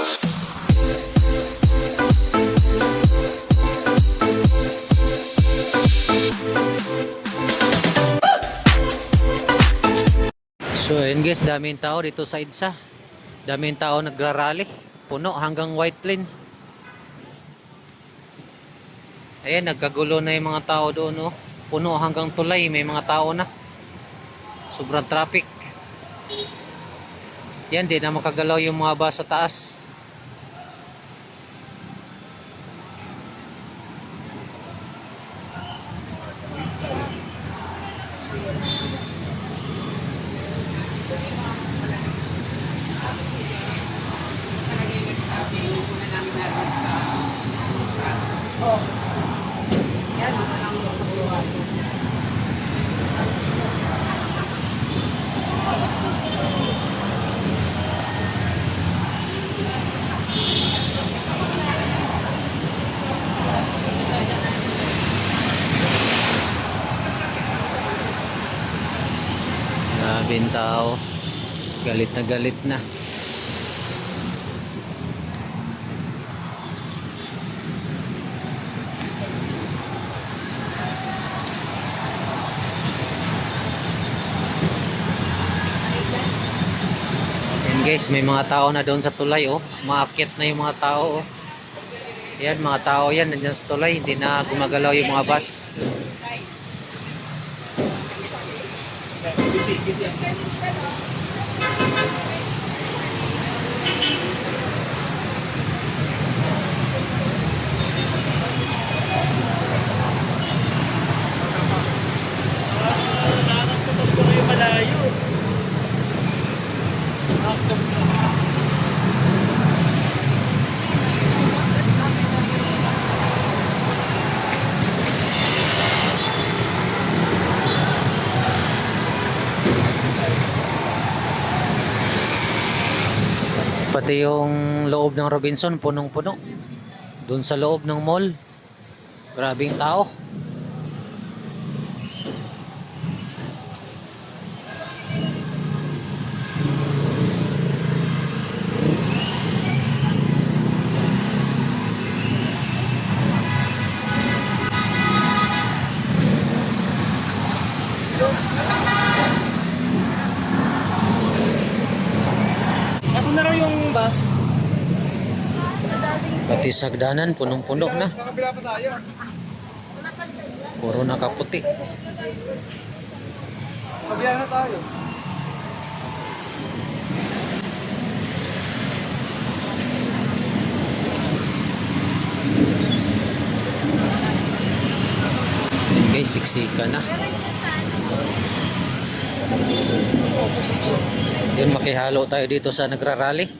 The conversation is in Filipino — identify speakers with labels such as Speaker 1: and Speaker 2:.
Speaker 1: So ayun guys, daming tao dito sa EDSA. Daming tao nagrarally. Puno hanggang White Plains. Ayan, nagkagulo na yung mga tao doon, oh. Puno hanggang tulay, may mga tao na. Sobrang traffic. Yan, di na makagalaw yung mga bus sa taas. Grabing tao. Galit na galit na. Yan guys, may mga tao na doon sa tulay, oh. Maakyat na yung mga tao, oh. Yan, mga tao yan, nandiyan sa tulay. Hindi na gumagalaw yung mga bus. Pati yung loob ng Robinson punong-puno. Doon sa loob ng mall, grabing tao.
Speaker 2: Nasaan na raw yung bus?
Speaker 1: Pati sagdanan punong-puno na.
Speaker 2: Kakabila pa tayo.
Speaker 1: Puro nakaputi.
Speaker 2: Kabila na tayo.
Speaker 1: Okay, siksika na. Yun, makihalo tayo dito sa nagrarally.